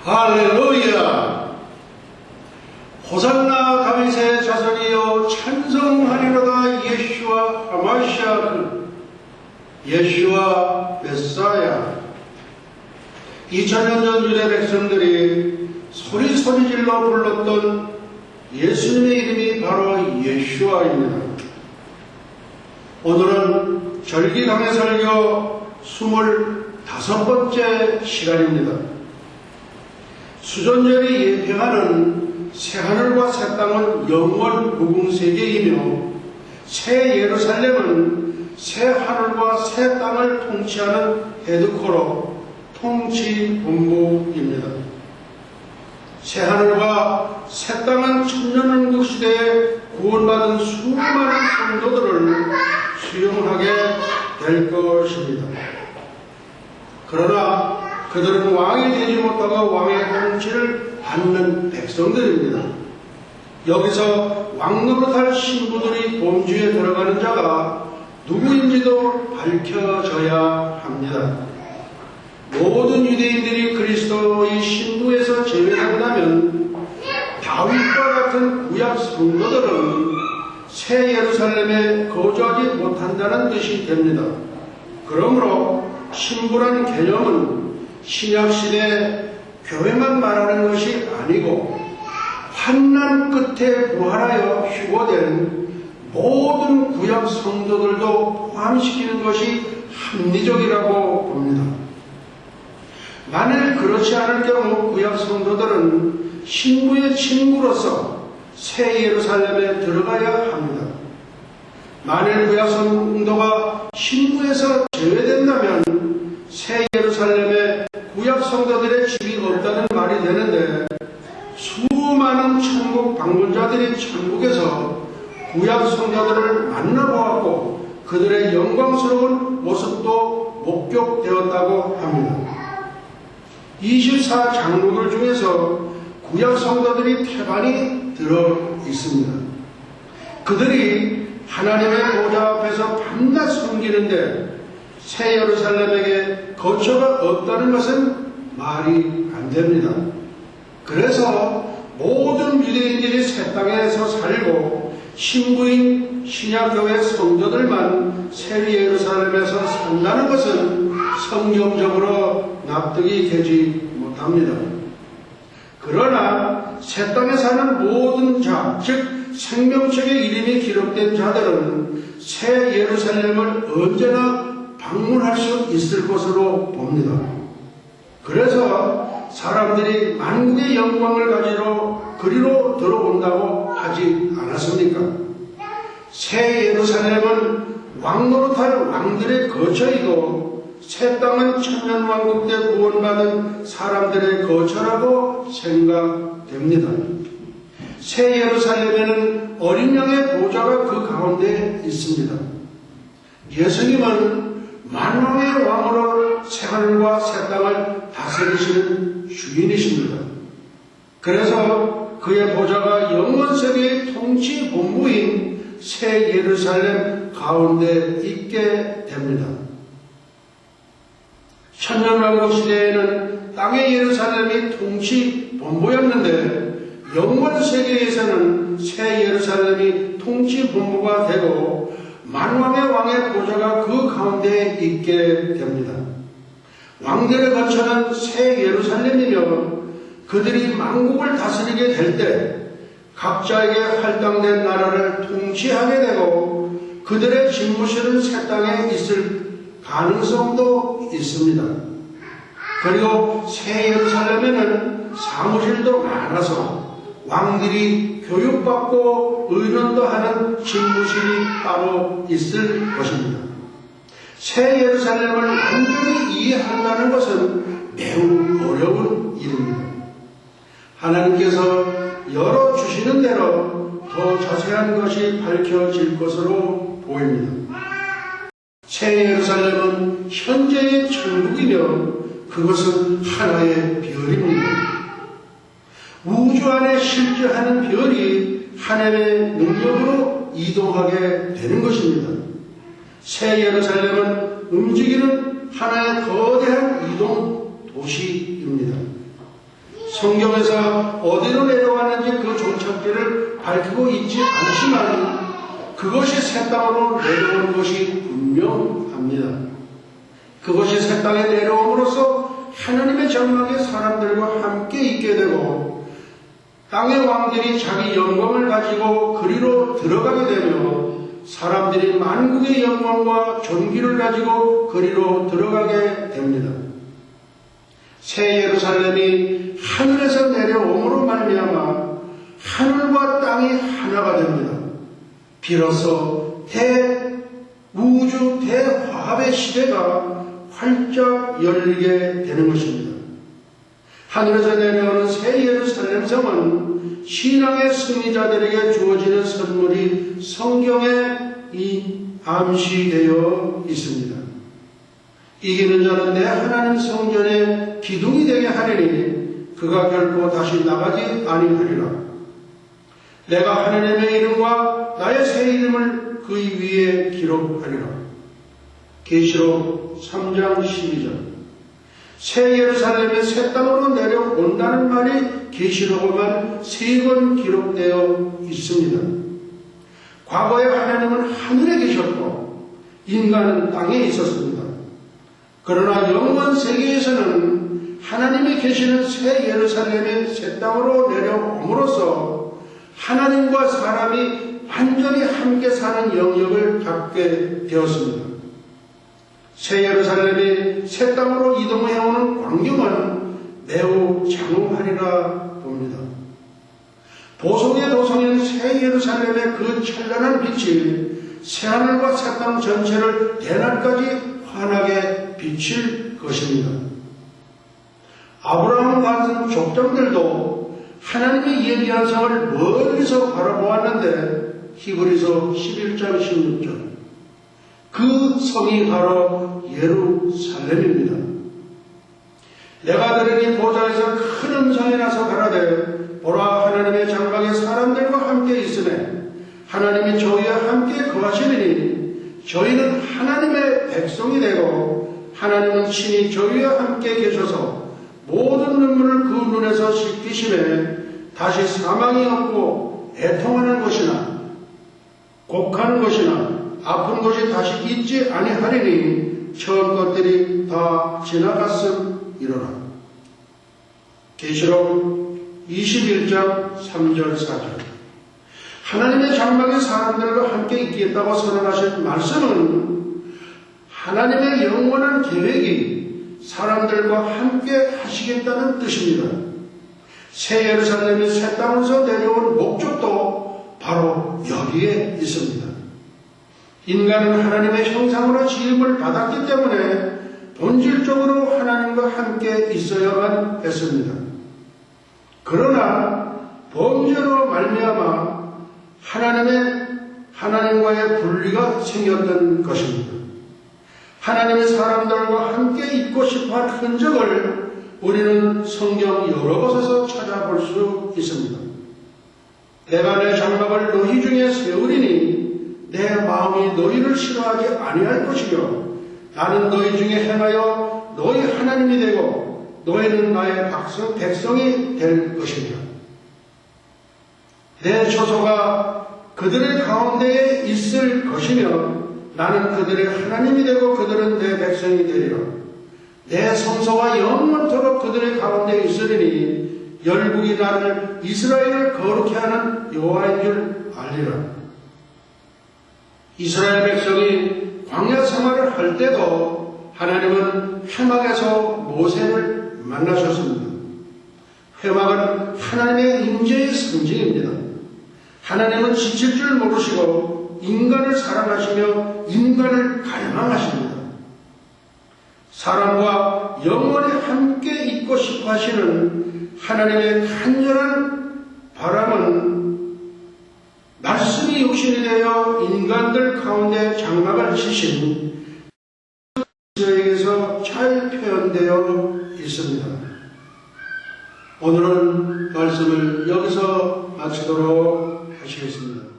할렐루야! 호산나 다윗의 자손이여 찬송하리로다. 예수와 하마시아, 예수와 메사야. 2000년 전 유대 백성들이 소리 질러 불렀던 예수님의 이름이 바로 예수와입니다. 오늘은 절기강해 설교 25번째 시간입니다. 수전절이 예표하는 새하늘과 새 땅은 영원 무궁세계이며 새 예루살렘은 새 하늘과 새 땅을 통치하는 헤드코러 통치본부입니다. 새 하늘과 새 땅은 천년왕국 시대에 구원받은 수많은 성도들을 수용하게 될 것입니다. 그러나 그들은 왕이 되지 못하고 왕의 통치를 받는 백성들입니다. 여기서 왕 노릇할 신부들이 범주에 들어가는 자가 누구인지도 밝혀져야 합니다. 모든 유대인들이 그리스도의 신부에서 제외된다면 다윗과 같은 구약 성도들은 새 예루살렘에 거주하지 못한다는 뜻이 됩니다. 그러므로 신부라는 개념은 신약시대 교회만 말하는 것이 아니고 환난 끝에 부활하여 휴거된 모든 구약 성도들도 포함시키는 것이 합리적이라고 봅니다. 만일 그렇지 않을 경우 구약 성도들은 신부의 친구로서 새 예루살렘에 들어가야 합니다. 만일 구약 성도가 신부에서 제외된다면 새 예루살렘에 구약 성도들의 집이 없다는 말이 되는데 수많은 천국 방문자들이 천국에서 구약 성도들을 만나보았고 그들의 영광스러운 모습도 목격되었다고 합니다. 24장로들 중에서 구약 성도들이 태반이 들어 있습니다. 그들이 하나님의 보좌 앞에서 밤낮 섬기는데 새 예루살렘에게 거처가 없다는 것은 말이 안 됩니다. 그래서 모든 유대인들이 새 땅에서 살고 신부인 신약교회 성도들만 새 예루살렘에서 산다는 것은 성경적으로 납득이 되지 못합니다. 그러나 새 땅에 사는 모든 자, 즉 생명책의 이름이 기록된 자들은 새 예루살렘을 언제나 방문할 수 있을 것으로 봅니다. 그래서 사람들이 만국의 영광을 가지러 그리로 들어온다고 하지 않았습니까? 새 예루살렘은 왕노릇할 왕들의 거처이고 새 땅은 천년왕국 때 구원받은 사람들의 거처라고 생각됩니다. 새 예루살렘에는 어린 양의 보좌가 그 가운데 있습니다. 예수님은 만왕의 왕으로 새하늘과 새 땅을 다스리시는 주인이십니다. 그래서 그의 보좌가 영원세계의 통치 본부인 새 예루살렘 가운데 있게 됩니다. 천년왕국 시대에는 땅의 예루살렘이 통치 본부였는데 영원세계에서는 새 예루살렘이 통치 본부가 되고 만왕의 왕의 보좌가 그 가운데 있게 됩니다. 왕들의 거처는 새 예루살렘이며 그들이 만국을 다스리게 될 때 각자에게 할당된 나라를 통치하게 되고 그들의 집무실은 새 땅에 있을 가능성도 있습니다. 그리고 새 예루살렘에는 사무실도 많아서 왕들이 교육받고 의논도 하는 집무실이 따로 있을 것입니다. 새 예루살렘을 완전히 이해한다는 것은 매우 어려운 일입니다. 하나님께서 열어주시는 대로 더 자세한 것이 밝혀질 것으로 보입니다. 새 예루살렘은 현재의 천국이며 그것은 하나의 별입니다. 우주 안에 실제하는 별이 하나님의 능력으로 이동하게 되는 것입니다. 새 예루살렘은 움직이는 하나의 거대한 이동 도시입니다. 성경에서 어디로 내려왔는지 그 종착지를 밝히고 있지 않지만 그것이 새 땅으로 내려온 것이 분명합니다. 그것이 새 땅에 내려옴으로써 하나님의 장막에 사람들과 함께 있게 되고 땅의 왕들이 자기 영광을 가지고 그리로 들어가게 되며 사람들이 만국의 영광과 존귀를 가지고 그리로 들어가게 됩니다. 새 예루살렘이 하늘에서 내려옴으로 말미암아 하늘과 땅이 하나가 됩니다. 비로소 대우주 대화합의 시대가 활짝 열리게 되는 것입니다. 하늘에서 내려오는 새 예루살렘 성은 신앙의 승리자들에게 주어지는 선물이 성경에 암시되어 있습니다. 이기는 자는 내 하나님 성전의 기둥이 되게 하리니 그가 결코 다시 나가지 아니하리라. 내가 하나님의 이름과 나의 새 이름을 그 위에 기록하리라. 계시록 3장 12절. 새 예루살렘이 새 땅으로 내려온다는 말이 계시록에만 3번 기록되어 있습니다. 과거에 하나님은 하늘에 계셨고 인간은 땅에 있었습니다. 그러나 영원 세계에서는 하나님이 계시는 새 예루살렘이 새 땅으로 내려옴으로써 하나님과 사람이 완전히 함께 사는 영역을 갖게 되었습니다. 새 예루살렘이 새 땅으로 이동해오는 광경은 매우 장엄하리라 봅니다. 보송의 도성인 새 예루살렘의 그 찬란한 빛이 새하늘과 새 땅 전체를 대낮까지 환하게 비칠 것입니다. 아브라함 같은 족장들도 하나님이 예비한 성을 멀리서 바라보았는데 히브리서 11장 16절. 그 성이 바로 예루살렘입니다. 내가 들으니 보좌에서 큰 음성이 나서 가라되 보라 하나님의 장막에 사람들과 함께 있으매 하나님이 저희와 함께 거하시리니 저희는 하나님의 백성이 되고 하나님은 친히 저희와 함께 계셔서 모든 눈물을 그 눈에서 씻기심에 다시 사망이 없고 애통하는 것이나 곡하는 것이나 아픈 것이 다시 있지 아니하리니 처음 것들이 다 지나갔음이로라. 계시록 21장 3절 4절. 하나님의 장막에 사람들과 함께 있겠다고 선언하신 말씀은 하나님의 영원한 계획이 사람들과 함께 하시겠다는 뜻입니다. 새 예루살렘이 새 땅에서 내려온 목적도 바로 여기에 있습니다. 인간은 하나님의 형상으로 지음을 받았기 때문에 본질적으로 하나님과 함께 있어야만 했습니다. 그러나 범죄로 말미암아 하나님과의 분리가 생겼던 것입니다. 하나님의 사람들과 함께 있고 싶어한 흔적을 우리는 성경 여러 곳에서 찾아볼 수 있습니다. 내가 내 장막을 너희 중에 세우리니 내 마음이 너희를 싫어하지 아니할 것이요 나는 너희 중에 행하여 너희 하나님이 되고 너희는 나의 백성이 될 것이니라. 내 처소가 그들의 가운데에 있을 것이며 나는 그들의 하나님이 되고 그들은 내 백성이 되리라. 내 성소가 영원토록 그들의 가운데에 있으리니 열국이 나를 이스라엘을 거룩히 하는 여호와인 줄 알리라. 이스라엘 백성이 광야 생활을 할 때도 하나님은 회막에서 모세를 만나셨습니다. 회막은 하나님의 임재의 상징입니다. 하나님은 지칠 줄 모르시고 인간을 사랑하시며 인간을 갈망하십니다. 사람과 영원히 함께 있고 싶어 하시는 하나님의 간절한 바람은 말씀이 육신이 되어 인간들 가운데 장막을 치신 그리스도에게서 잘 표현되어 있습니다. 오늘은 말씀을 여기서 마치도록 하시겠습니다.